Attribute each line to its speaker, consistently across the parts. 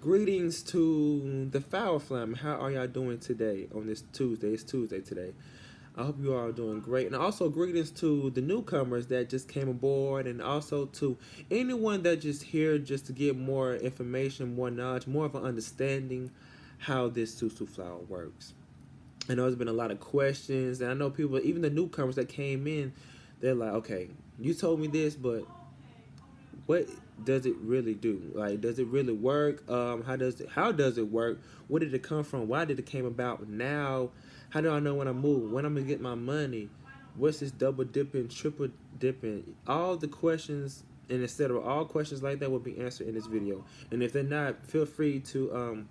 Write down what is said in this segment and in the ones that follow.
Speaker 1: Greetings to the Foul Flam. How are y'all doing today on this Tuesday? It's Tuesday today. I hope you all are doing great. And also greetings to the newcomers that just came aboard, and also to anyone that just here just to get more information, more knowledge, more of an understanding how this Tutu flower works. I know there's been a lot of questions, and I know people, even the newcomers that came in, they're like, okay, you told me this, but what does it really do? Like, does it really work? How does it work? Where did it come from? Why did it came about now? How do I know when I move? When I'm gonna get my money? What's this double dipping, triple dipping? All the questions, and instead of all questions like that will be answered in this video. And if they're not, feel free to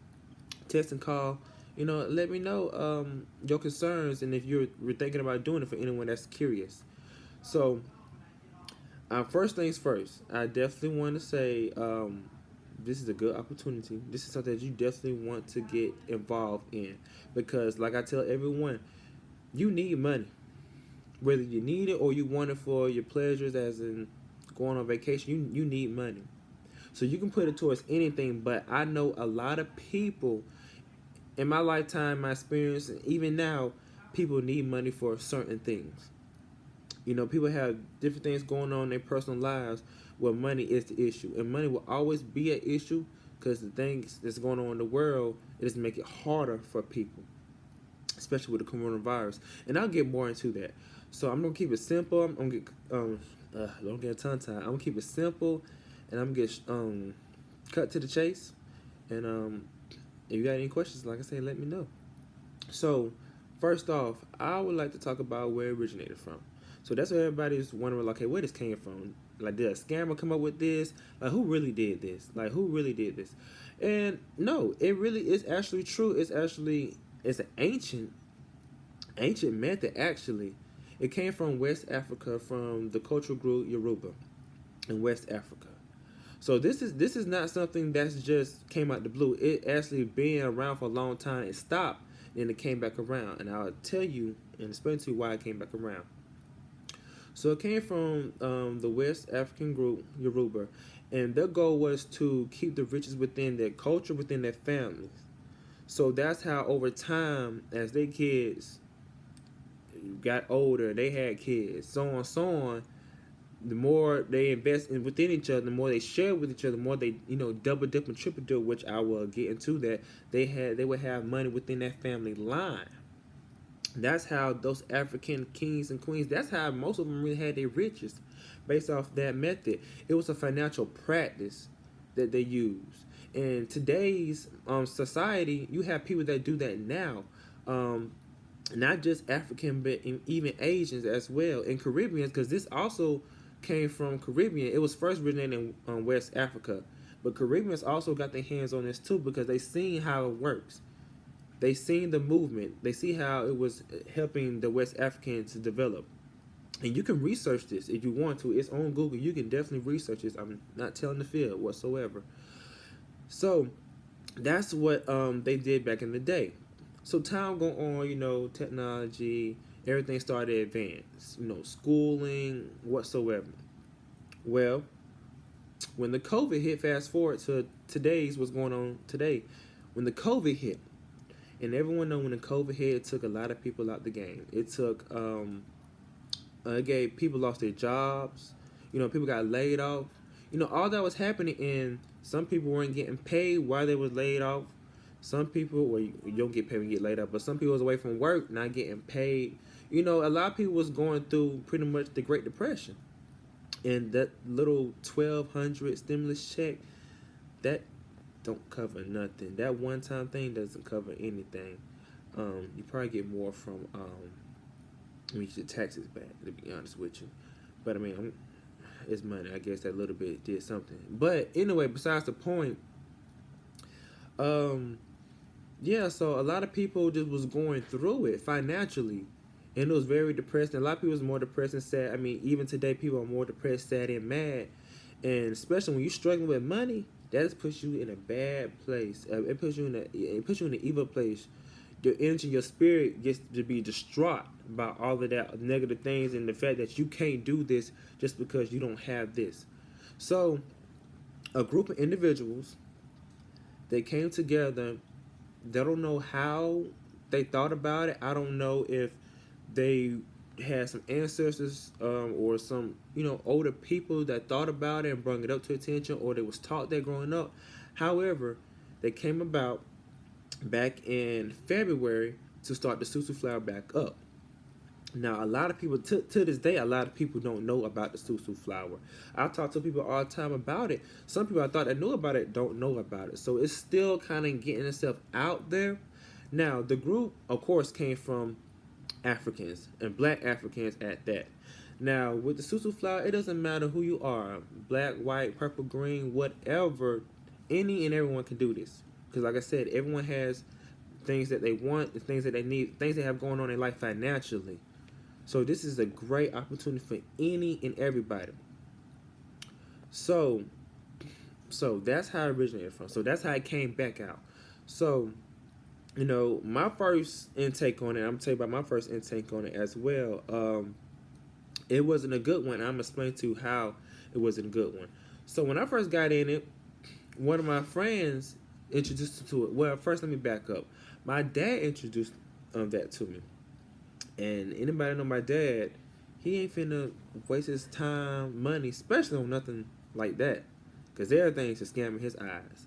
Speaker 1: text and call. Let me know your concerns, and if you're thinking about doing it, for anyone that's curious. So first things first, I definitely want to say this is a good opportunity. This is something that you definitely want to get involved in because, like I tell everyone, you need money. Whether you need it or you want it for your pleasures, as in going on vacation, you need money. So you can put it towards anything, but I know a lot of people in my lifetime, my experience, and even now, people need money for certain things. People have different things going on in their personal lives where money is the issue. And money will always be an issue because the things that's going on in the world, it just make it harder for people, especially with the coronavirus. And I'll get more into that. So I'm going to keep it simple. I'm going to get, don't get a tongue tie. I'm going to keep it simple, and I'm going to get cut to the chase. And if you got any questions, like I said, let me know. So first off, I would like to talk about where it originated from. So that's what everybody's wondering, like, hey, where this came from? Like, did a scammer come up with this? Like, who really did this? Like, who really did this? And no, it really is actually true. It's an ancient method, actually. It came from West Africa, from the cultural group Yoruba in West Africa. So this is not something that's just came out the blue. It actually been around for a long time. It stopped, and it came back around. And I'll tell you and explain to you why it came back around. So it came from the West African group Yoruba, and their goal was to keep the riches within their culture, within their families. So that's how, over time, as their kids got older, they had kids, so on. The more they invest within each other, the more they share with each other, the more they double dip and triple dip, which I will get into that. They would have money within that family line. That's how those African kings and queens, that's how most of them really had their riches, based off that method. It was a financial practice that they used. In today's society, you have people that do that now. Not just African, but even Asians as well, and Caribbeans, because this also came from Caribbean. It was first originated in West Africa, but Caribbeans also got their hands on this too, because they seen how it works. They seen the movement. They see how it was helping the West Africans to develop. And you can research this if you want to. It's on Google. You can definitely research this. I'm not telling the field whatsoever. So that's what they did back in the day. So time go on, technology, everything started to advance. Schooling, whatsoever. Well, when the COVID hit, fast forward to today's what's going on today. When the COVID hit, and everyone know when the COVID hit, it took a lot of people out the game. It took, people lost their jobs. People got laid off. All that was happening, and some people weren't getting paid while they was laid off. Some people, well, you don't get paid when you get laid off, but some people was away from work, not getting paid. A lot of people was going through pretty much the Great Depression. And that little 1,200 stimulus check, that don't cover nothing. That one-time thing doesn't cover anything. You probably get more from when you get taxes back, to be honest with you. But I mean, it's money. I guess that little bit did something. But anyway, besides the point, yeah. So a lot of people just was going through it financially, and it was very depressing. A lot of people was more depressed and sad. I mean, even today, people are more depressed, sad, and mad. And especially when you're struggling with money, that just puts you in a bad place. It puts you in an evil place. Your energy, your spirit gets to be distraught by all of that negative things, and the fact that you can't do this just because you don't have this. So, a group of individuals They came together. They don't know how they thought about it. I don't know if they had some ancestors or some older people that thought about it and brought it up to attention, or they was taught that growing up. However, they came about back in February to start the Susu flower back up. Now, a lot of people, to this day, a lot of people don't know about the Susu flower. I talk to people all the time about it. Some people I thought that knew about it don't know about it. So it's still kind of getting itself out there. Now, the group, of course, came from Africans and black Africans at that. Now, with the Susu flower, it doesn't matter who you are, black, white, purple, green, whatever. Any and everyone can do this. Because like I said, everyone has things that they want, the things that they need, things they have going on in life financially. So this is a great opportunity for any and everybody. So that's how it originated from. So that's how it came back out. So, my first intake on it, I'm going to tell you about my first intake on it as well. It wasn't a good one. I'm going to explain to you how it wasn't a good one. So when I first got in it, one of my friends introduced me to it. Well, first let me back up. My dad introduced that to me. And anybody know my dad, he ain't finna waste his time, money, especially on nothing like that. Because everything's a scam in his eyes.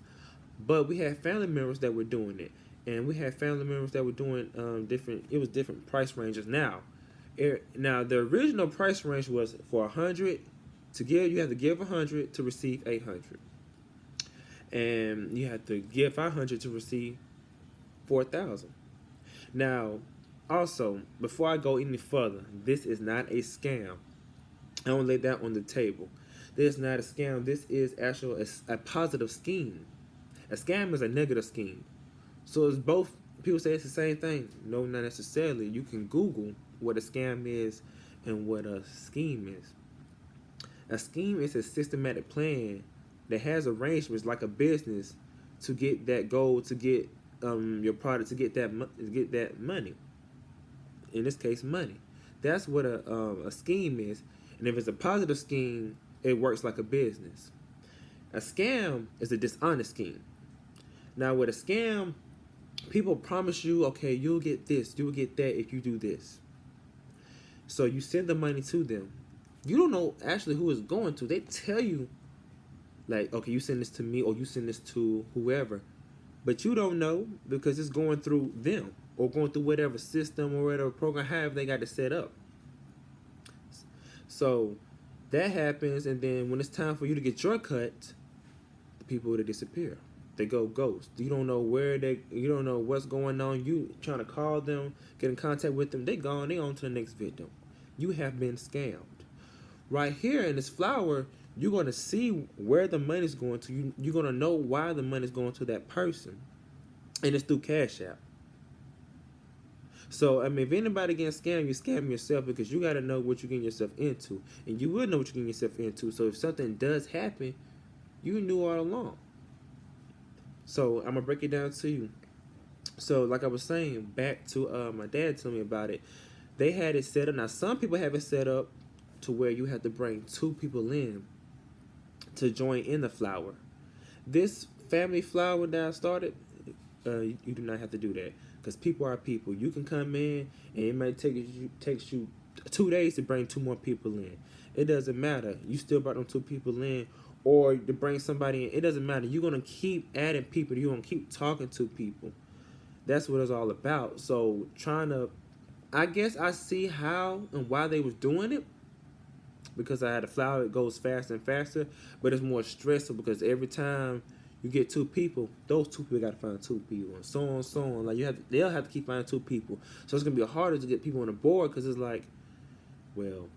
Speaker 1: But we had family members that were doing it. And we had family members that were doing different price ranges. Now the original price range was for 100 to give, you have to give 100 to receive 800. And you have to give 500 to receive 4,000. Now, also, before I go any further, this is not a scam. I want to lay that on the table. This is not a scam. This is actually a positive scheme. A scam is a negative scheme. So it's both. People say it's the same thing. No, not necessarily. You can Google what a scam is and what a scheme is. A scheme is a systematic plan that has arrangements like a business to get that goal, to get your product, to get that money. In this case, money. That's what a scheme is. And if it's a positive scheme, it works like a business. A scam is a dishonest scheme. Now, with a scam, people promise you, okay, you'll get this, you'll get that if you do this. So you send the money to them. You don't know actually who it's going to. They tell you, like, okay, you send this to me or you send this to whoever. But you don't know because it's going through them or going through whatever system or whatever program, however they got it set up. So that happens, and then when it's time for you to get your cut, the people will disappear. They go ghost. You don't know you don't know what's going on. You trying to call them, get in contact with them, they gone, they on to the next victim. You have been scammed. Right here in this flower, you're going to see where the money's going to. You're going to know why the money's going to that person. And it's through Cash App. So, I mean, if anybody getting scammed, you scam yourself because you got to know what you're getting yourself into. And you will know what you're getting yourself into. So, if something does happen, you knew all along. So, I'm going to break it down to you. So, like I was saying, back to my dad telling me about it. They had it set up. Now, some people have it set up to where you have to bring 2 people in to join in the flower. This family flower that I started, you do not have to do that. Because people are people. You can come in and it might take you 2 days to bring 2 more people in. It doesn't matter. You still brought them 2 people in, or to bring somebody in. It doesn't matter. You're going to keep adding people. You're going to keep talking to people. That's what it's all about. So I guess I see how and why they was doing it. Because I had a flower that goes faster and faster. But it's more stressful because every time you get 2 people, those 2 people got to find 2 people, and so on. Like they'll have to keep finding 2 people. So it's gonna be harder to get people on the board because it's like, well,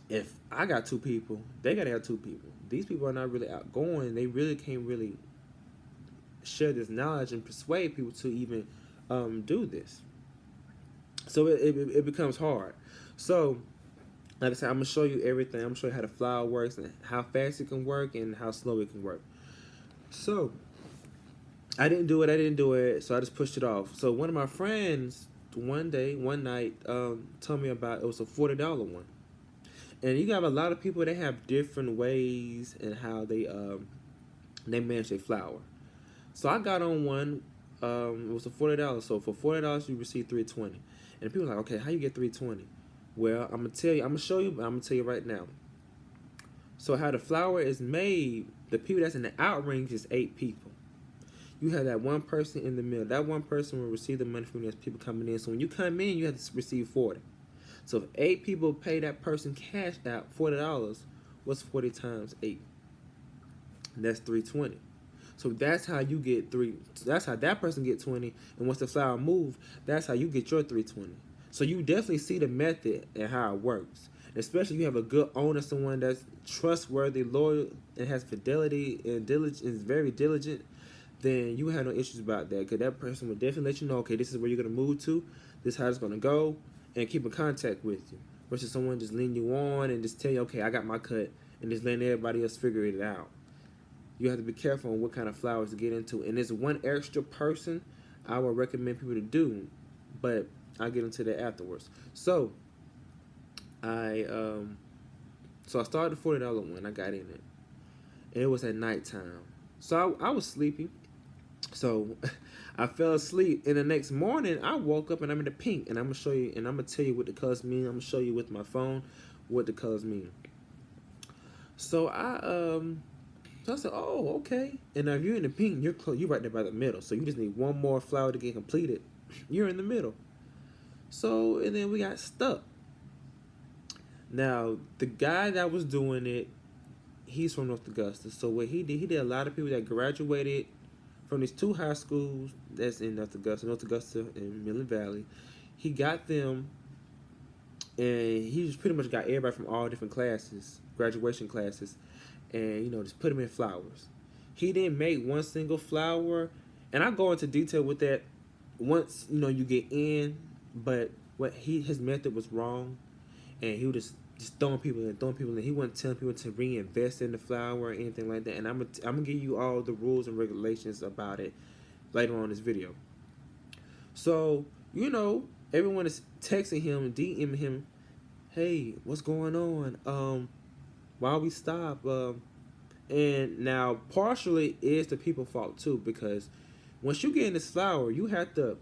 Speaker 1: if I got 2 people, they gotta have 2 people. These people are not really outgoing. They really can't really share this knowledge and persuade people to even do this. So it becomes hard. So, like I said, I'm gonna show you everything. I'm gonna show you how the flower works and how fast it can work and how slow it can work. So, I didn't do it, so I just pushed it off. So, one of my friends, one night, told me about, it was a $40 one. And you got a lot of people, they have different ways and how they manage their flower. So I got on one. It was for $40. So for $40, you receive 320. And people are like, okay, how you get 320? Well, I'm gonna tell you. I'm gonna show you, but I'm gonna tell you right now. So how the flour is made, the people that's in the out rings is 8 people. You have that one person in the middle. That one person will receive the money from those people coming in. So when you come in, you have to receive 40. So if 8 people pay that person cash out $40, what's 40 times 8? That's 320. So that's how you get three. That's how that person get 20. And once the flour move, that's how you get your 320. So you definitely see the method and how it works. Especially if you have a good owner, someone that's trustworthy, loyal, and has fidelity and diligence, is very diligent, then you have no issues about that. Because that person will definitely let you know, okay, this is where you're going to move to, this is how it's going to go, and keep in contact with you. Versus someone just leading you on and just tell you, okay, I got my cut, and just letting everybody else figure it out. You have to be careful on what kind of flowers to get into. And there's one extra person I would recommend people to do, but I'll get into that afterwards. So I started the $40 one. I got in it, and it was at nighttime. So I was sleepy. So I fell asleep, and the next morning I woke up and I'm in the pink, and I'm gonna show you, and I'm gonna tell you what the colors mean. I'm gonna show you with my phone what the colors mean. So I said, oh, okay. And now if you're in the pink, you're close, you're right there by the middle. So you just need one more flower to get completed. You're in the middle. So, and then we got stuck. Now, the guy that was doing it, he's from North Augusta. So what he did a lot of people that graduated from these 2 high schools that's in North Augusta and Midland Valley. He got them, and he just pretty much got everybody from all different classes, graduation classes, and just put them in flowers. He didn't make one single flower, and I go into detail with that once you get in. But his method was wrong, and he was just throwing people in. He wasn't telling people to reinvest in the flower or anything like that. And I'm gonna give you all the rules and regulations about it later on in this video. So everyone is texting him and DMing him, hey, what's going on? Why we stop? And now partially is the people fault too, because once you get in this flower, you have to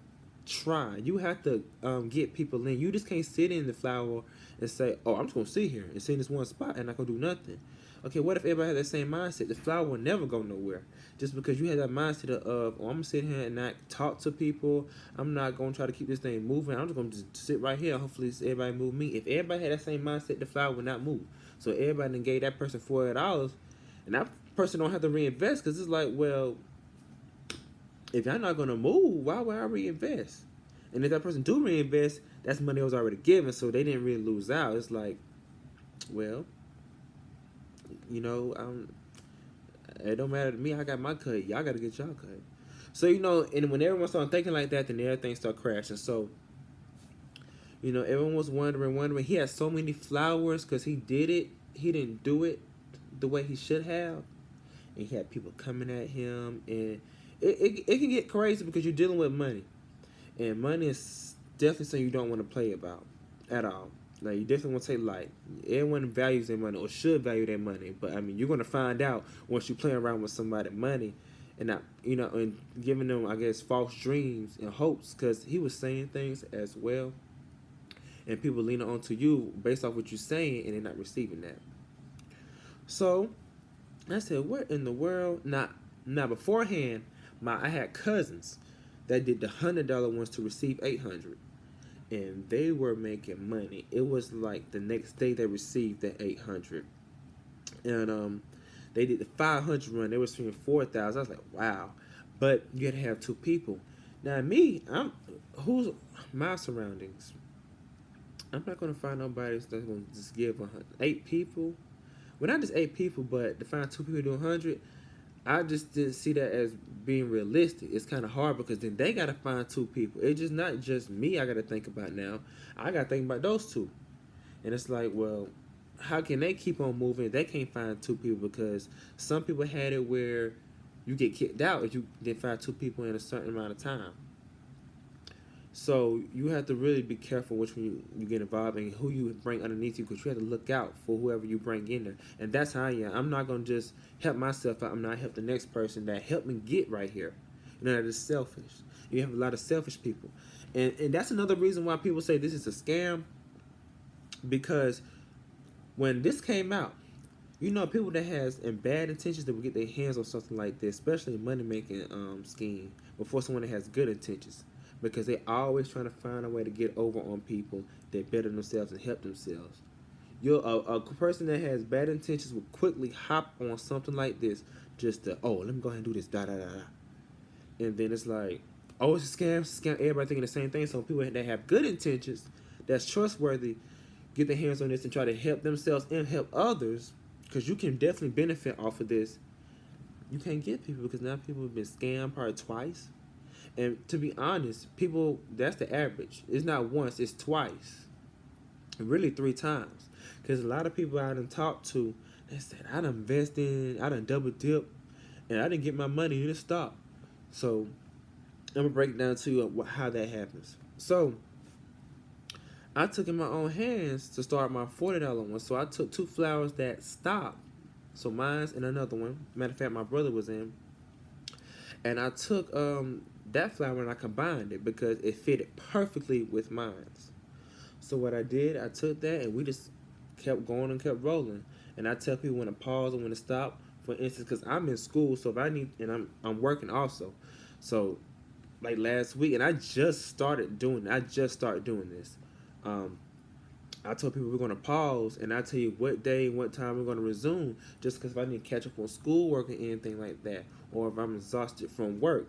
Speaker 1: try. You have to get people in. You just can't sit in the flower and say, oh, I'm just gonna sit here and sit in this one spot and not gonna do nothing. Okay, what if everybody had that same mindset? The flower will never go nowhere. Just because you have that mindset of, oh, I'm gonna sit here and not talk to people. I'm not gonna try to keep this thing moving. I'm just gonna just sit right here. Hopefully everybody move me. If everybody had that same mindset, the flower would not move. So everybody then gave that person $40, and that person don't have to reinvest, because it's like, well, if y'all not gonna move, why would I reinvest? And if that person do reinvest, that's money I was already given, so they didn't really lose out. It's like, well, it don't matter to me. I got my cut. Y'all got to get y'all cut. So and when everyone started thinking like that, then everything started crashing. So everyone was wondering. He had so many flowers because he did it. He didn't do it the way he should have, and he had people coming at him, and it can get crazy because you're dealing with money, and money is definitely something you don't want to play about at all. Like, you definitely want to take light. Everyone values their money or should value their money, but I mean, you're going to find out once you play around with somebody's money, and not and giving them, I guess, false dreams and hopes, because he was saying things as well, and people leaning onto you based off what you're saying, and they're not receiving that. So I said, what in the world? Now beforehand, I had cousins that did the $100 ones to receive $800, and they were making money. It was like the next day they received the $800, and they did the 500 run. They were receiving 4,000. I was like, wow, but you had to have 2 people. Now me, who's my surroundings? I'm not gonna find nobody that's gonna just give 8 people. Well, not just 8 people, but to find 2 people to do 100, I just didn't see that as being realistic. It's kind of hard because then they got to find 2 people. It's just not just me I got to think about now. I got to think about those 2. And it's like, well, how can they keep on moving? They can't find 2 people, because some people had it where you get kicked out if you didn't find 2 people in a certain amount of time. So you have to really be careful which one you get involved in, who you bring underneath you, because you have to look out for whoever you bring in there. And that's how I am. I'm not gonna just help myself out. I'm not help the next person that helped me get right here. That is selfish. You have a lot of selfish people, and that's another reason why people say this is a scam. Because when this came out, people that has in bad intentions that will get their hands on something like this, especially a money making scheme, before someone that has good intentions, because they always trying to find a way to get over on people that better themselves and help themselves. A person that has bad intentions will quickly hop on something like this, just to, oh, let me go ahead and do this, da da da da, and then it's like, oh, it's a scam, it's a scam. Everybody thinking the same thing. So people that have good intentions, that's trustworthy, get their hands on this and try to help themselves and help others, because you can definitely benefit off of this. You can't get people, because now people have been scammed probably twice. And to be honest, people, that's the average. It's not once, it's twice. Really 3 times. Because a lot of people I done talked to, they said, I done invested, I done double dip, and I didn't get my money, and it stopped. So I'm going to break it down to you how that happens. So I took in my own hands to start my $40 one. So I took 2 flowers that stopped. So mine's and another one. Matter of fact, my brother was in. And I took that flower and I combined it because it fitted perfectly with mine's. So what I did, I took that and we just kept going and kept rolling. And I tell people when to pause and when to stop. For instance, because I'm in school, so if I need, and I'm working also. So like last week, and I just started doing this. I told people we're going to pause, and I tell you what day and what time we're going to resume, just because if I need to catch up on schoolwork or anything like that, or if I'm exhausted from work,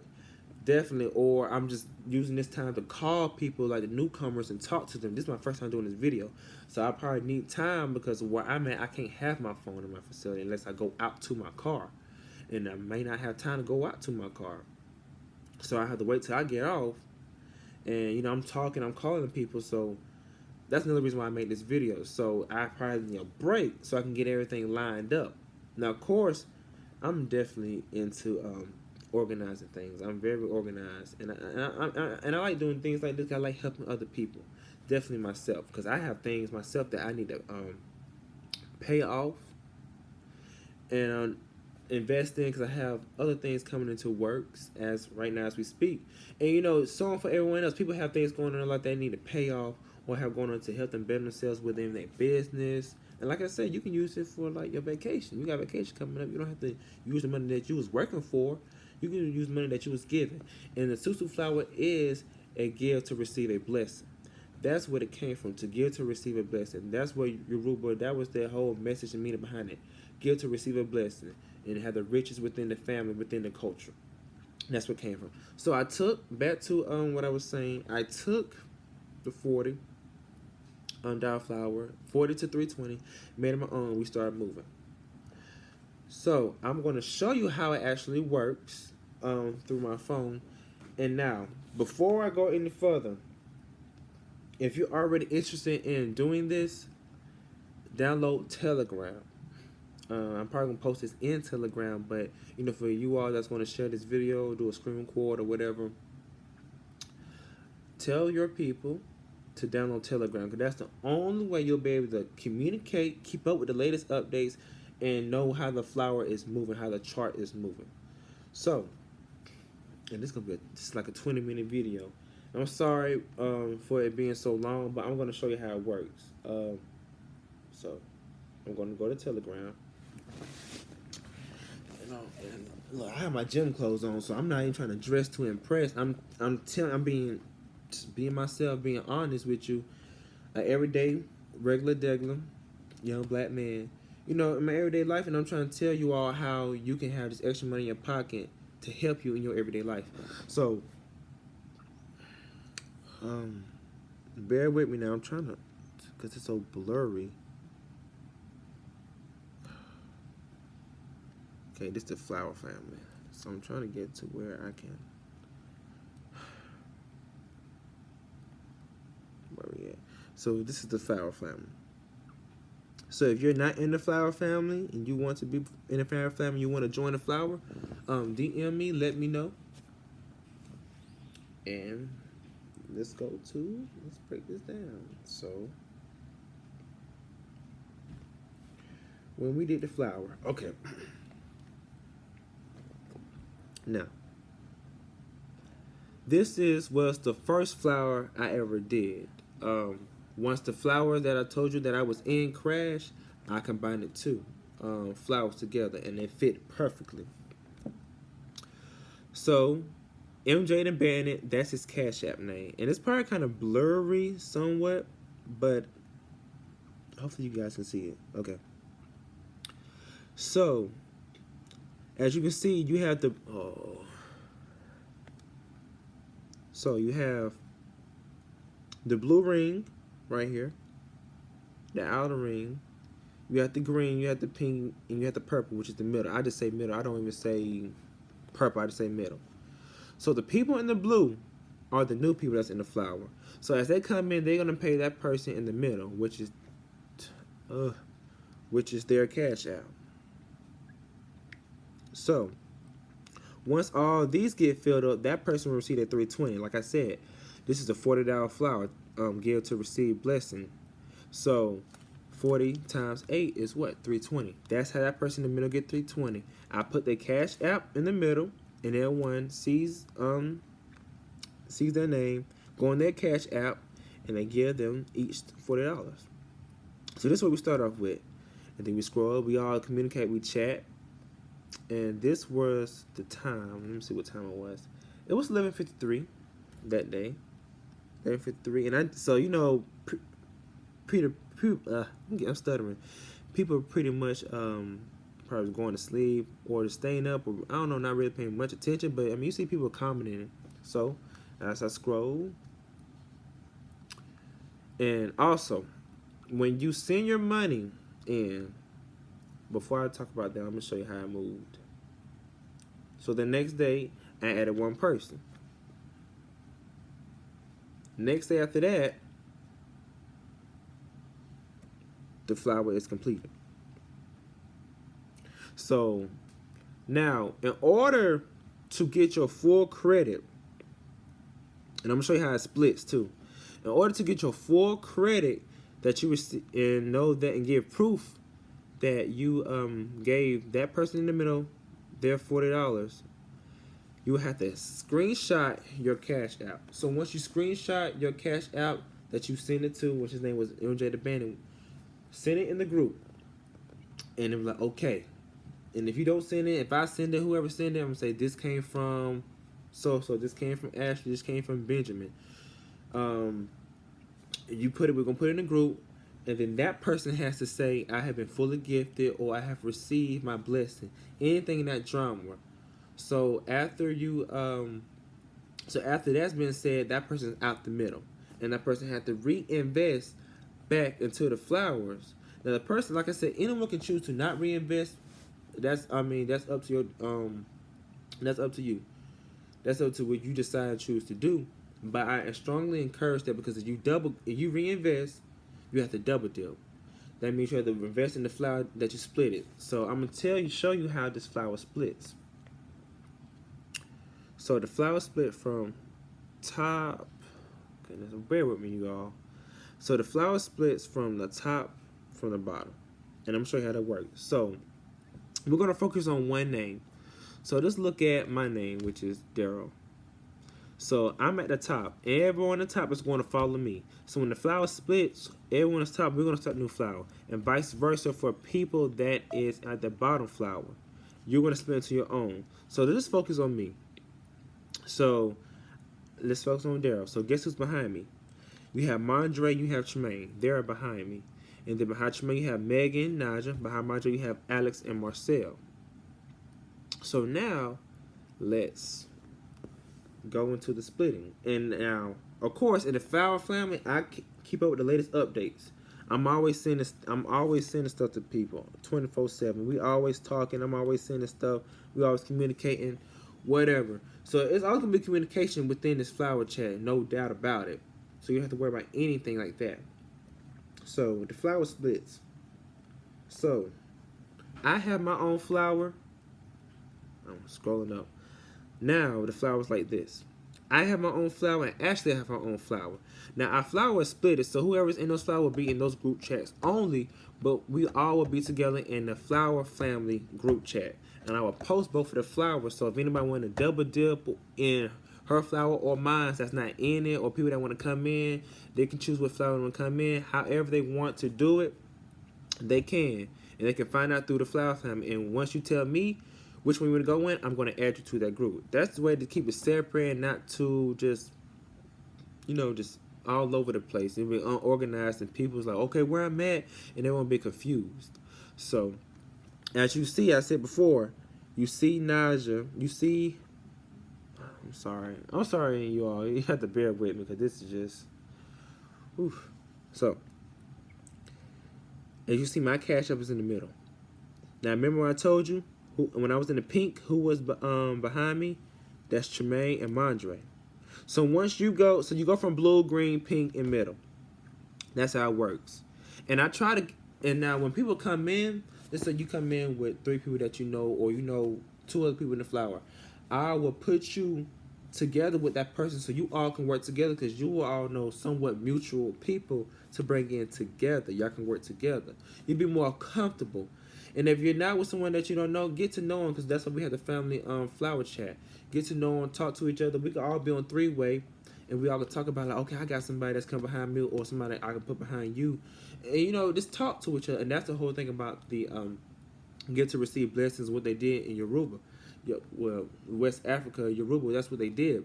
Speaker 1: definitely, or I'm just using this time to call people like the newcomers and talk to them. This is my first time doing this video, so I probably need time because where I'm at, I can't have my phone in my facility unless I go out to my car, and I may not have time to go out to my car, so I have to wait till I get off, and I'm talking, I'm calling people, so that's another reason why I made this video. So I probably need a break so I can get everything lined up. Now, of course, I'm definitely into organizing things. I'm very organized, and I like doing things like this. I like helping other people. Definitely myself, because I have things myself that I need to pay off and invest in, because I have other things coming into works as right now as we speak. And so for everyone else, people have things going on like they need to pay off or have going on to help them better themselves within their business. And like I said, you can use it for like your vacation. You got vacation coming up. You don't have to use the money that you was working for. You can use money that you was given. And the susu flower is a give to receive a blessing. That's what it came from, to give to receive a blessing. That's what Yoruba, that was their whole message and meaning behind it. Give to receive a blessing and have the riches within the family, within the culture. That's what came from. So I took, back to what I was saying, I took the 40 dial flower, 40 to 320, made it my own, we started moving. So I'm going to show you how it actually works through my phone. And now, before I go any further, if you're already interested in doing this, download Telegram. I'm probably going to post this in Telegram, but for you all that's going to share this video, do a screen record or whatever, tell your people to download Telegram, because that's the only way you'll be able to communicate, keep up with the latest updates, and know how the flower is moving, how the chart is moving. So, and this is going to be just like a 20-minute video. I'm sorry for it being so long, but I'm going to show you how it works. So, I'm going to go to Telegram. And look, I have my gym clothes on, so I'm not even trying to dress to impress. I'm being myself, being honest with you. Everyday, regular degular, young black man. In my everyday life, and I'm trying to tell you all how you can have this extra money in your pocket to help you in your everyday life. So, bear with me now. I'm trying to, because it's so blurry. Okay, this is the flower family. So I'm trying to get to where I can. Where we at? So this is the flower family. So if you're not in the flower family and you want to be in the flower family, you want to join the flower, DM me, let me know. And let's break this down. So when we did the flower, okay. Now, this was the first flower I ever did. Once the flower that I told you that I was in crashed, I combined the two flowers together, and they fit perfectly. So, MJ the Bandit, that's his Cash App name, and it's probably kind of blurry somewhat, but hopefully you guys can see it. Okay. So, as you can see, you have the So you have the blue ring right here, the outer ring. You have the green, you have the pink, and you have the purple, which is the middle. I just say middle. I don't even say purple. I just say middle. So the people in the blue are the new people that's in the flower. So as they come in, they're gonna pay that person in the middle, which is their Cash App. So once all these get filled up, that person will receive a $320. Like I said, this is a $40 flower geared to receive blessing. So 40 times 8 is what? $320. That's how that person in the middle get $320. I put the Cash App in the middle, and everyone sees their name, go on their Cash App, and they give them each $40. So this is what we start off with. And then we scroll, we all communicate, we chat. And this was the time. Let me see what time it was. It was 11:53 that day. 11:53, and so I'm stuttering. People pretty much probably going to sleep or staying up, or I don't know, not really paying much attention. But I mean, you see people commenting. So as I scroll, and also when you send your money in. Before I talk about that, I'm going to show you how I moved. So the next day, I added one person. Next day after that, the flower is completed. So now, in order to get your full credit, and I'm going to show you how it splits too. In order to get your full credit that you receive, and know that and give proof that you gave that person in the middle their $40, you will have to screenshot your Cash App. So once you screenshot your Cash App that you send it to, which his name was MJ the Bandit, send it in the group, and it was like, okay. And if you don't send it, if I send it, whoever send it, I'm gonna say this came from this came from Ashley, this came from Benjamin. You put it, we're gonna put it in the group. And then that person has to say, I have been fully gifted, or I have received my blessing. Anything in that genre. So after after that's been said, that person's out the middle. And that person had to reinvest back into the flowers. Now the person, like I said, anyone can choose to not reinvest. That's up to your that's up to you. That's up to what you decide and choose to do. But I strongly encourage that, because if you reinvest, you have to double dip. That means you have to invest in the flower that you split it. So I'm gonna show you how this flower splits. So the flower split from top. Goodness, bear with me, you all. So the flower splits from the top, from the bottom, and I'm gonna show you how that works. So we're gonna focus on one name. So let's look at my name, which is Daryl. So I'm at the top. Everyone on the top is going to follow me. So when the flower splits, everyone on the top, we're going to start a new flower. And vice versa for people that is at the bottom flower. You're going to split into your own. So let's focus on me. So let's focus on Daryl. So guess who's behind me? You have Mondre, you have Tremaine. They're behind me. And then behind Tremaine, you have Megan, Naja. Behind Mondre, you have Alex and Marcel. So now, let's go into the splitting. And now, of course, in the Flower family, I keep up with the latest updates. I'm always sending stuff to people 24/7. We always talking. I'm always sending stuff. We always communicating, whatever. So it's always gonna be communication within this flower chat, no doubt about it. So you don't have to worry about anything like that. So the flower splits. So I have my own flower. I'm scrolling up. Now the flower's like this. I have my own flower and Ashley have her own flower. Now our flower is split, so whoever's in those flowers will be in those group chats only, but we all will be together in the flower family group chat. And I will post both of the flowers, so if anybody want to double dip in her flower or mine that's not in it, or people that want to come in, they can choose what flower they want to come in. However they want to do it, they can. And they can find out through the flower family. And once you tell me which one you want to go in, I'm going to add you to that group. That's the way to keep it separate and not to just, just all over the place. It'll be unorganized and people's like, okay, where I'm at, and they won't be confused. So, as you see, I said before, you see Naja, you see, I'm sorry, you all. You have to bear with me because this is just, oof. So, as you see, my Cash App is in the middle. Now, remember when I told you, when I was in the pink, who was behind me? That's Tremaine and Mondre. So once you go, you go from blue, green, pink, and middle. That's how it works. And I try to, and now when people come in, let's say you come in with 3 people that you know, or 2 other people in the flower, I will put you together with that person so you all can work together, because you will all know somewhat mutual people to bring in together. Y'all can work together. You'll be more comfortable. And if you're not with someone that you don't know, get to know them, because that's why we have the family flower chat. Get to know them, talk to each other. We can all be on 3-way, and we all can talk about, like, okay, I got somebody that's come behind me, or somebody I can put behind you. And, just talk to each other. And that's the whole thing about the get to receive blessings, what they did in Yoruba. West Africa, Yoruba, that's what they did.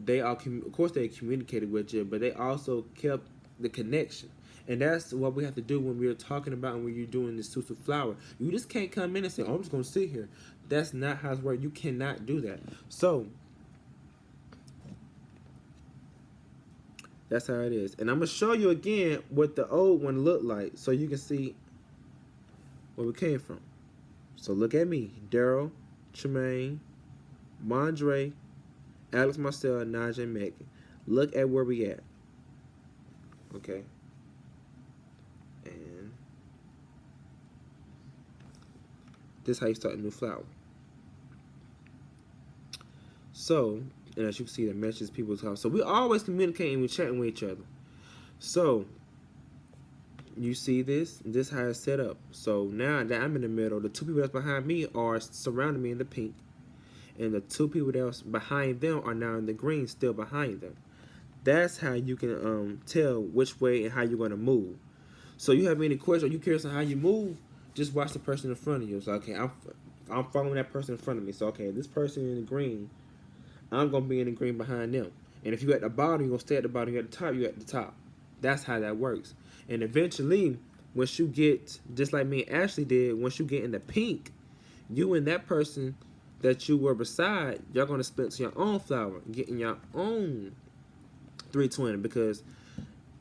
Speaker 1: They all, of course, they communicated with you, but they also kept the connection. And that's what we have to do when we're talking about and when you're doing this Susu flower. You just can't come in and say, oh, I'm just going to sit here. That's not how it works. You cannot do that. So, that's how it is. And I'm going to show you again what the old one looked like so you can see where we came from. So, look at me. Daryl, Tremaine, Mondre, Alex, Marcel, Naja, and Megan. Look at where we at. Okay. And this is how you start a new flower. So, and as you can see, the messages people talk. So we always communicating, we chatting with each other. So you see this? This is how it's set up. So now that I'm in the middle, the 2 people that's behind me are surrounding me in the pink, and the 2 people that's behind them are now in the green, still behind them. That's how you can tell which way and how you're going to move. So you have any questions, or you curious on how you move, just watch the person in front of you. So, okay, I'm following that person in front of me. So, okay, this person in the green, I'm going to be in the green behind them. And if you're at the bottom, you're going to stay at the bottom. You're at the top, you're at the top. That's how that works. And eventually, once you get, just like me and Ashley did, once you get in the pink, you and that person that you were beside, y'all going to split to your own flower, getting your own 320, because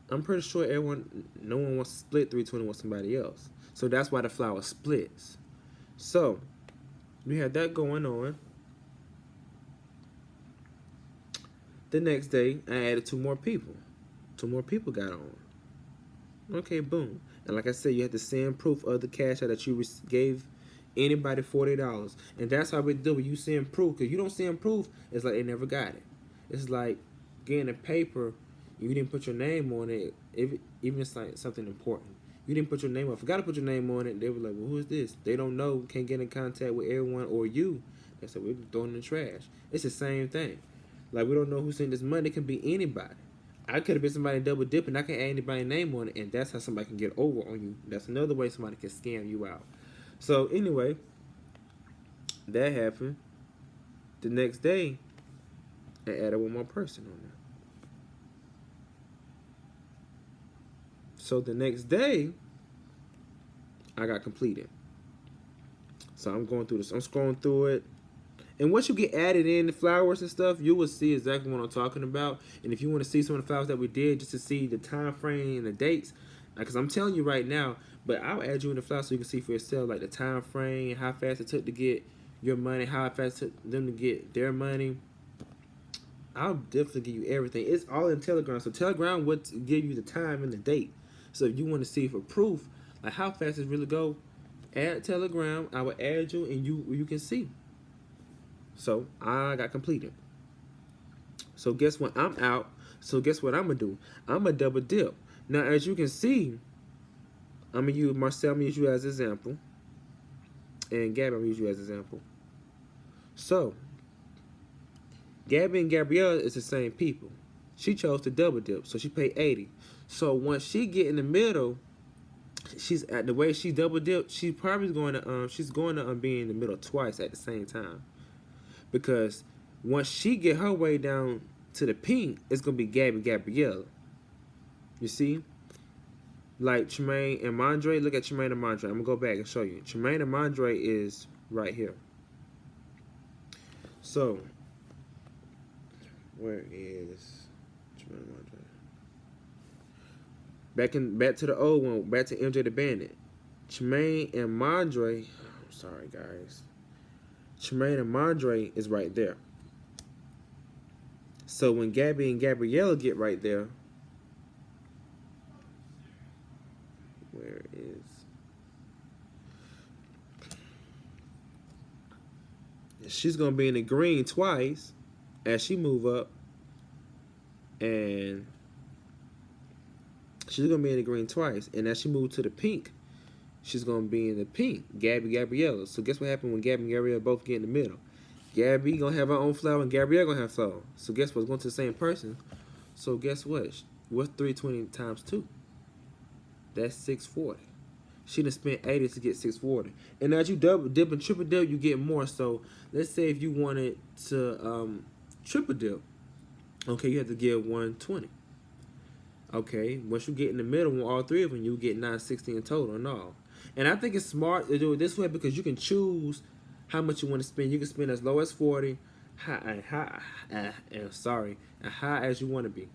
Speaker 1: I'm pretty sure no one wants to split 320 with somebody else. So that's why the flower splits. So we had that going on. The next day, I added 2 more people. 2 more people got on. Okay, boom. And like I said, you have to send proof of the cash out that you gave anybody $40. And that's how we do it. You send proof. Because you don't send proof, it's like they never got it. It's like getting a paper, you didn't put your name on it, even if it's like something important. You didn't put your name on it. Forgot to put your name on it. They were like, well, who is this? They don't know, can't get in contact with everyone or you. They said, we're throwing it in the trash. It's the same thing. Like, we don't know who sent this money. It can be anybody. I could have been somebody double dipping. I can add anybody's name on it, and that's how somebody can get over on you. That's another way somebody can scam you out. So, anyway, that happened. The next day, I added 1 more person on there. So the next day, I got completed. So I'm going through this. I'm scrolling through it. And once you get added in the flowers and stuff, you will see exactly what I'm talking about. And if you want to see some of the flowers that we did, just to see the time frame and the dates, because I'm telling you right now, but I'll add you in the flowers so you can see for yourself, like the time frame, how fast it took to get your money, how fast it took them to get their money. I'll definitely give you everything. It's all in Telegram. So Telegram would give you the time and the date. So if you want to see for proof, like how fast it really go, add Telegram. I will add you, and you can see. So I got completed. So guess what? I'm out. So guess what I'm gonna do? I'm gonna double dip. Now, as you can see, I'm gonna use Marcel. I'm gonna use you as an example, and Gabby, I'm gonna use you as an example. So, Gabby and Gabrielle is the same people. She chose to double dip, so she paid 80. So once she get in the middle, she's at the way she double dip. She probably going to she's going to be in the middle twice at the same time, because once she get her way down to the pink, it's gonna be Gabby Gabrielle. You see, like Tremaine and Mondre. Look at Tremaine and Mondre. I'm gonna go back and show you. Tremaine and Mondre is right here. So where is Tremaine and Mondre? Back to the old one. Back to MJ the Bandit. Tremaine and Mondre. I'm sorry, guys. Tremaine and Mondre is right there. So when Gabby and Gabriella get right there, where is? She's gonna be in the green twice as she move up, and she's gonna be in the green twice. And as she move to the pink, she's gonna be in the pink. Gabby Gabriella. So guess what happened when Gabby and Gabriella both get in the middle? Gabby gonna have her own flower and Gabrielle gonna have flower. So guess what's going to the same person? So guess what? What's 320 times 2? That's 640. She done spent 80 to get 640. And as you double dip and triple dip, you get more. So let's say if you wanted to triple dip, okay, you have to give 120. Okay, once you get in the middle with all three of them, you get 960 in total and all. And I think it's smart to do it this way because you can choose how much you want to spend. You can spend as low as 40, as high as you want to be.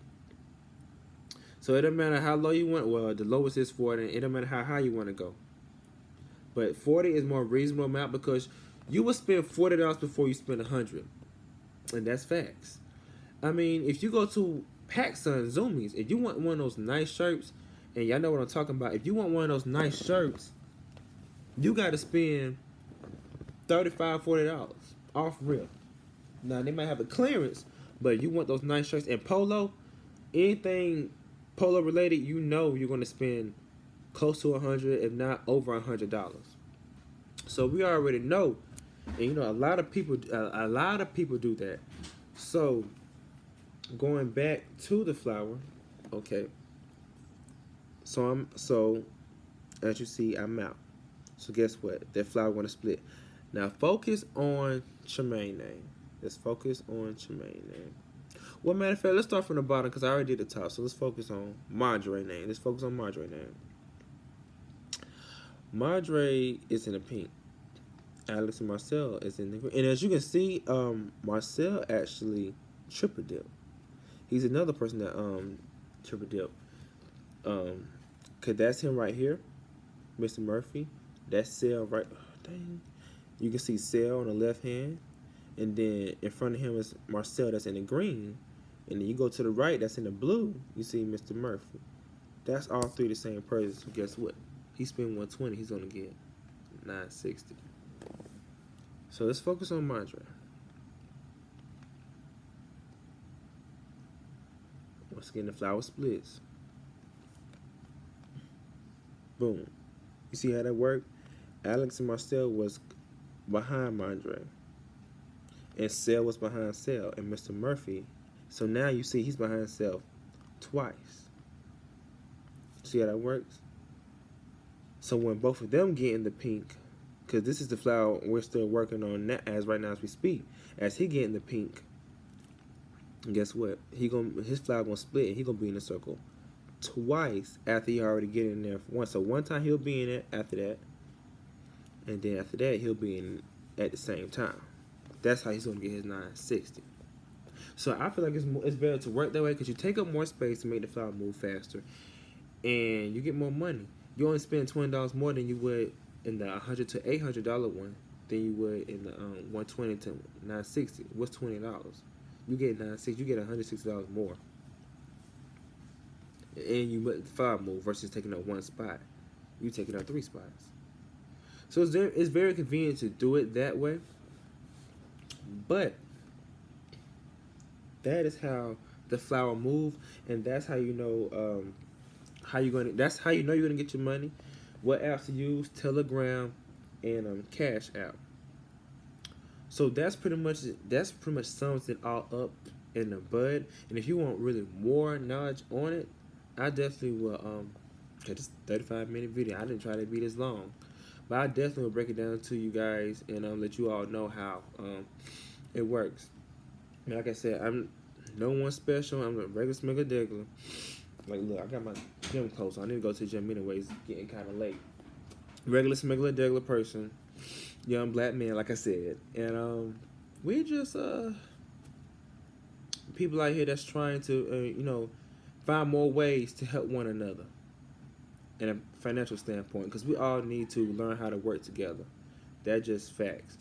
Speaker 1: So it doesn't matter how low you want. Well, the lowest is 40, and it doesn't matter how high you want to go. But 40 is more reasonable amount because you will spend $40 before you spend 100, and that's facts. I mean, if you go to PacSun Zoomies, if you want one of those nice shirts, and y'all know what I'm talking about, if you want one of those nice shirts, you got to spend $35, $40 off real. Now they might have a clearance, but you want those nice shirts and polo, anything polo related, you know you're gonna spend close to 100, if not over $100. So we already know, and you know a lot of people do that. So going back to the flower, okay. So as you see, I'm out. So guess what? That flower gonna split. Now focus on Tremaine name. Let's focus on Tremaine name. Well, matter of fact, let's start from the bottom because I already did the top. So let's focus on Mondre name. Let's focus on Mondre name. Mondre is in the pink. Alex and Marcel is in the green. And as you can see, Marcel actually triple dip. He's another person that triple dip. Cause that's him right here, Mr. Murphy. That's Sel right. Oh, dang. You can see Sel on the left hand, and then in front of him is Marcel that's in the green, and then you go to the right that's in the blue. You see Mr. Murphy. That's all three the same person. So guess what? He spent 120. He's gonna get 960. So let's focus on Mondre. Once again, the flower splits. Boom. You see how that worked? Alex and Marcel was behind Mondre, and Sel was behind Sel, and Mr. Murphy. So now you see he's behind Sel twice. See how that works? So when both of them get in the pink, because this is the flower we're still working on as right now as we speak, as he get in the pink, guess what? His flower gonna split, and he gonna be in the circle twice after he already get in there once. So one time he'll be in it after that, and then after that he'll be in at the same time. That's how he's gonna get his 960. So I feel like it's better to work that way because you take up more space to make the flower move faster, and you get more money. You only spend $20 more than you would in the $100 to $800 one than you would in the 120 to 960. What's $20? You get 960. You get $160 more, and you let the flower move versus taking up one spot. You taking up 3 spots. So it's very convenient to do it that way. But That is how the flower move, and that's how you know how you gonna. That's how you know you're gonna get your money. What apps to use? Telegram and Cash App. So that's pretty much sums it all up in the bud. And if you want really more knowledge on it, I definitely will get this 35-minute video. I didn't try to be this long. But I definitely will break it down to you guys and let you all know how it works. And like I said, I'm no one special. I'm a regular smuggler degular. Like, look, I got my gym clothes on. I need to go to the gym anyways. It's getting kind of late. Regular smuggler degular person, young black man, like I said, and we just people out here that's trying to find more ways to help one another in a financial standpoint, because we all need to learn how to work together. That's just facts.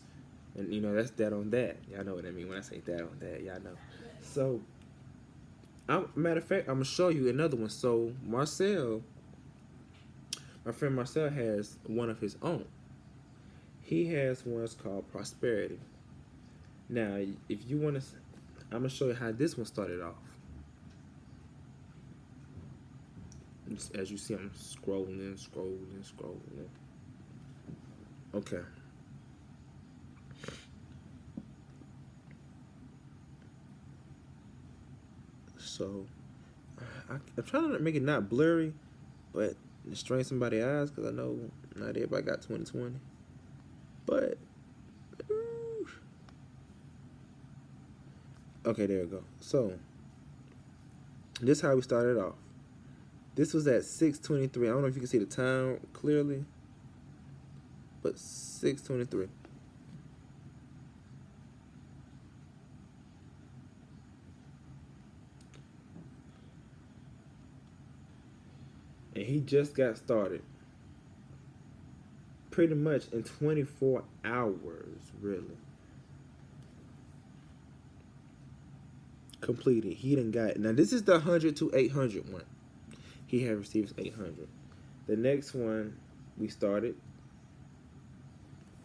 Speaker 1: And that's that on that. Y'all know what I mean when I say that on that. Y'all know. So, matter of fact, I'm gonna show you another one. So Marcel, my friend Marcel, has one of his own. He has one that's called Prosperity. Now, if you want to, I'm gonna show you how this one started off. As you see, I'm scrolling. Okay. So, I'm trying to make it not blurry, but strain somebody's eyes, because I know not everybody got 20/20. But, okay, there we go. So, this is how we started off. This was at 6:23. I don't know if you can see the time clearly, but 6:23. And he just got started. Pretty much in 24 hours, really. Completed. He done got it. Now, this is the 100 to 800 one. He had received 800. The next one we started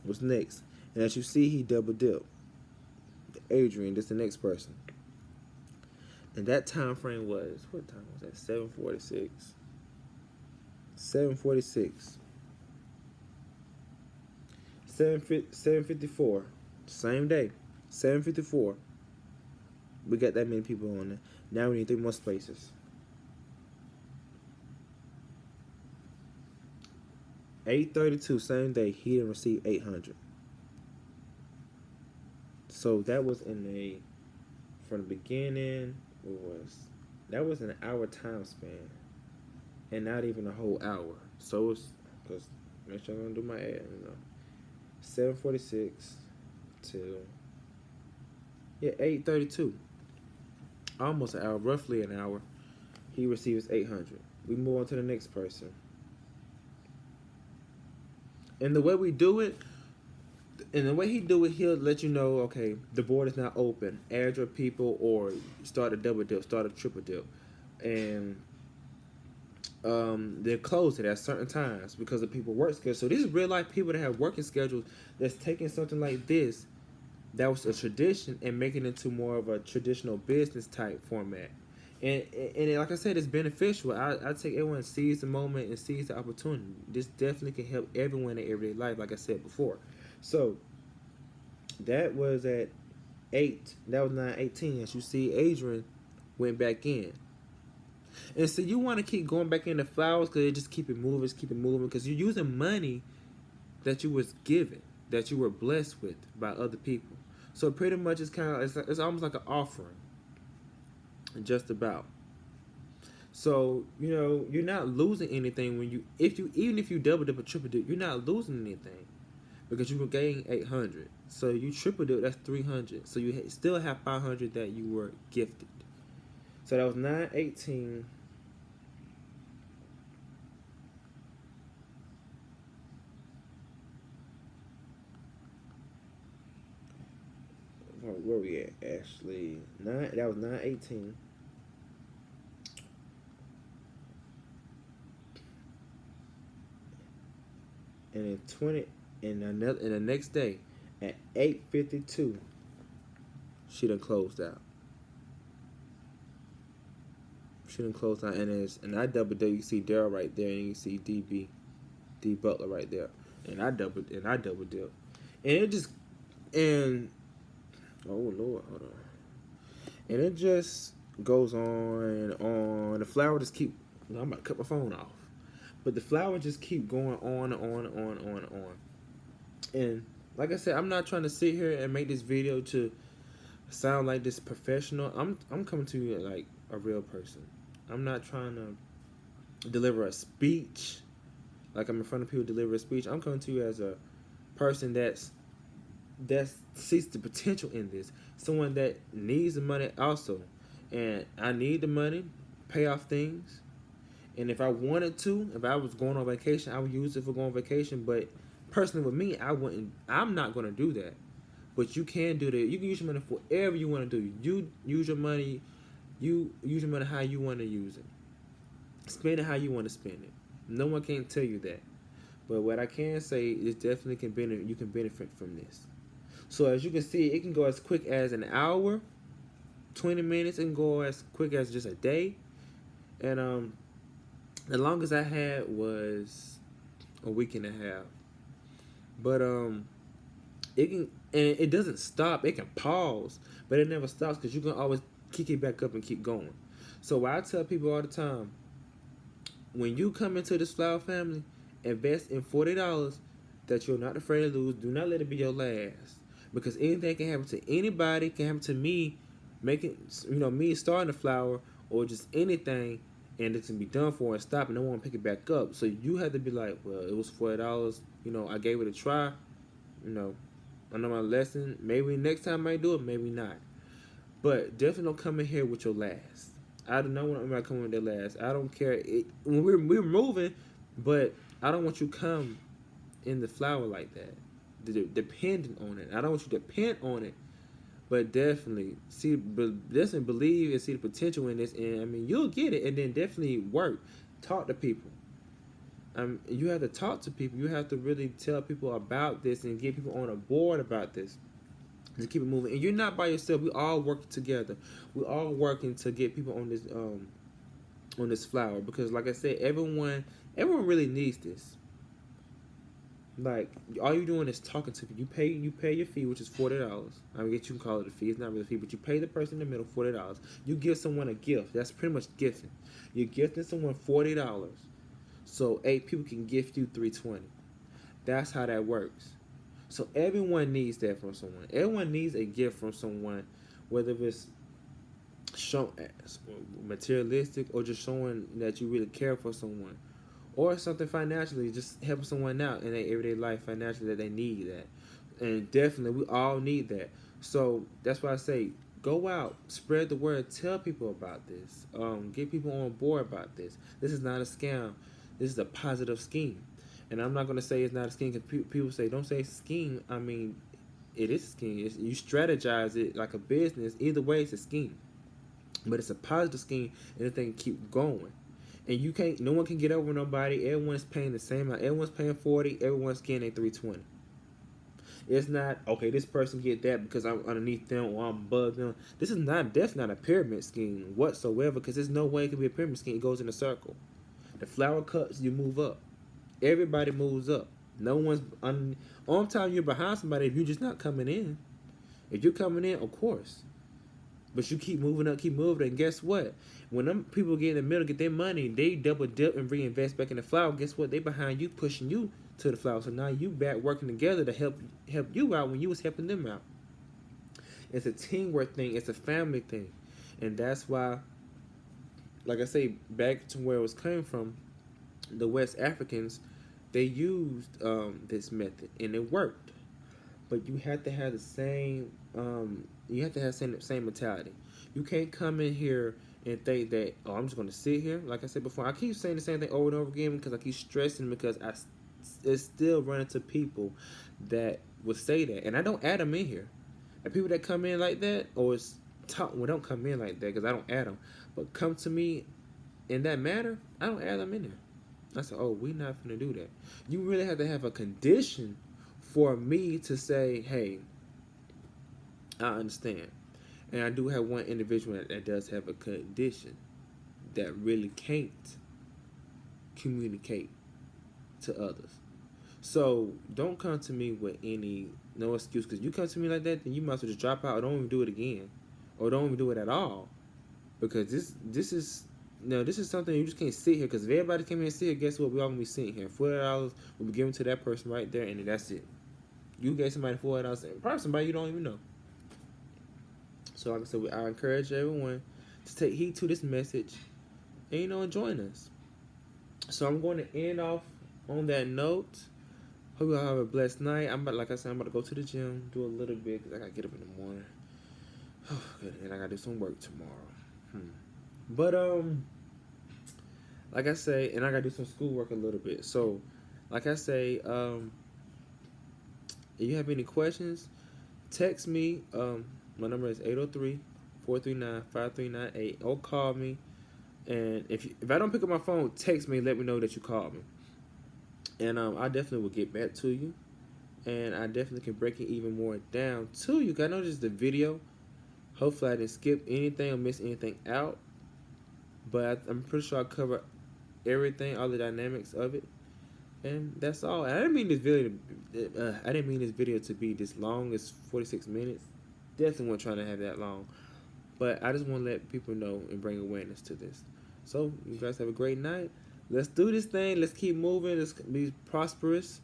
Speaker 1: was next. And as you see, he double dipped. Adrian, this is the next person. And that time frame was, what time was that? 7:46. 7:46. 7:54. Same day. 7:54. We got that many people on there. Now we need 3 more spaces. 8:32, same day, he didn't receive 800. So that was from the beginning, that was an hour time span. And not even a whole hour. So it's, because make sure I'm going to do my ad, 7:46 to, 8:32. Almost an hour, roughly an hour. He receives 800. We move on to the next person. And the way we do it, and the way he do it, he'll let you know, okay, the board is not open. Add your people or start a double dip, start a triple dip. And they're closed at certain times because of people work schedules. So these are real life people that have working schedules that's taking something like this that was a tradition and making it into more of a traditional business type format. And like I said, it's beneficial. I take everyone seize the moment and seize the opportunity. This definitely can help everyone in everyday life, like I said before. So that was at 8. That was 9:18. As you see, Adrian went back in. And so you want to keep going back into flowers because they just keep it moving, because you're using money that you was given, that you were blessed with by other people. So pretty much it's almost like an offering, just about. So you're not losing anything when even if you double dip or triple dip, you're not losing anything because you were getting 800. So you triple dip, that's 300. So you still have 500 that you were gifted. So that was 9:18. Where we at, Ashley? That was 9:18. And in the next day at 8:52, she done closed out. She done closed down, and I double dip. You see Daryl right there, and you see D Butler right there, and I double dip, and it just and oh Lord, hold on, and it just goes on and on. The flower just keep. I'm about to cut my phone off, but the flower just keep going on and on and on and on and on. And like I said, I'm not trying to sit here and make this video to sound like this professional. I'm coming to you like a real person. I'm not trying to deliver a speech like I'm in front of people deliver a speech. I'm coming to you as a person that sees the potential in this. Someone that needs the money also. And I need the money, pay off things. And if I wanted to, if I was going on vacation, I would use it for going on vacation. But personally with me, I'm not gonna do that. But you can do that. You can use your money for whatever you want to do. You use your money how you want to use it. Spend it how you want to spend it. No one can tell you that. But what I can say is definitely you can benefit from this. So as you can see, it can go as quick as an hour, 20 minutes, and go as quick as just a day. And the longest I had was a week and a half. But it can, and it doesn't stop. It can pause, but it never stops because you can always kick it back up and keep going. So what I tell people all the time, when you come into this flower family, invest in $40 that you're not afraid to lose. Do not let it be your last, because anything can happen to anybody. It can happen to me, me starting the flower, or just anything, and it can be done for and stop, and no one pick it back up. So you have to be like, well, it was $40. I gave it a try. I know my lesson. Maybe next time I do it, maybe not. But definitely don't come in here with your last. I do not want anybody coming with their last. I don't care. When we're moving, but I don't want you come in the flower like that, dependent on it. I don't want you to depend on it, but definitely believe and see the potential in this. And you'll get it, and then definitely work. Talk to people. You have to talk to people. You have to really tell people about this and get people on a board about this. To keep it moving, and you're not by yourself. We all work together. We're all working to get people on this flower, because, like I said, everyone really needs this. Like, all you're doing is talking to people. You pay your fee, which is $40. You can call it a fee. It's not really a fee, but you pay the person in the middle $40. You give someone a gift. That's pretty much gifting. You're gifting someone $40, so 8 people can gift you $320. That's how that works. So everyone needs that from someone. Everyone needs a gift from someone, whether it's shown as materialistic or just showing that you really care for someone, or something financially, just helping someone out in their everyday life financially that they need that. And definitely, we all need that. So that's why I say, go out, spread the word, tell people about this, get people on board about this. This is not a scam. This is a positive scheme. And I'm not going to say it's not a scheme, because people say, don't say it's a scheme. It is a scheme. You strategize it like a business. Either way, it's a scheme. But it's a positive scheme, and the thing keep going. And no one can get over nobody. Everyone's paying the same amount. Everyone's paying $40. Everyone's getting a $320. It's not, okay, this person get that because I'm underneath them or I'm above them. That's not a pyramid scheme whatsoever, because there's no way it can be a pyramid scheme. It goes in a circle. The flower cups, you move up. Everybody moves up. No one's on time. You're behind somebody if you're just not coming in. If you're coming in, of course, but you keep moving up, and guess what? When them people get in the middle, get their money, they double dip and reinvest back in the flower. Guess what? They behind you, pushing you to the flower. So now you back working together to help you out when you was helping them out. It's a teamwork thing. It's a family thing, and that's why, like I say, back to where it was coming from, the West Africans, they used this method and it worked. But you have to have the same same mentality. You can't come in here and think that, oh, I'm just going to sit here. Like I said before, I keep saying the same thing over and over again because I keep stressing, because it's still running to people that would say that, and I don't add them in here. And people that come in like that, or don't come in like that because I don't add them, but come to me in that matter, I don't add them in there. I said, oh, we're not going to do that. You really have to have a condition for me to say, hey, I understand. And I do have one individual that does have a condition that really can't communicate to others. So don't come to me with no excuse, because you come to me like that, then you might as well just drop out or don't even do it again, or don't even do it at all, because this is this is something you just can't sit here. Because if everybody came here and sit here, guess what? We all gonna be sitting here. $40 will be given to that person right there, and that's it. You gave somebody $40, probably somebody you don't even know. So like I said, I encourage everyone to take heed to this message and join us. So I'm going to end off on that note. Hope you all have a blessed night. Like I said, I'm about to go to the gym, do a little bit, because I gotta get up in the morning. Oh, good, and I gotta do some work tomorrow. But like I say, and I gotta do some schoolwork a little bit. So, like I say, if you have any questions, text me. My number is 803-439-5398, or call me. And if I don't pick up my phone, text me and let me know that you called me. And I definitely will get back to you. And I definitely can break it even more down to you. 'Cause I know this is the video. Hopefully I didn't skip anything or miss anything out. But I'm pretty sure I covered everything, all the dynamics of it. And that's all. And I didn't mean this video to be this long. It's 46 minutes. Definitely wasn't trying to have that long. But I just want to let people know and bring awareness to this. So, you guys have a great night. Let's do this thing. Let's keep moving. Let's be prosperous.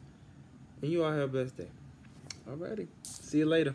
Speaker 1: And you all have a blessed day. Alrighty. See you later.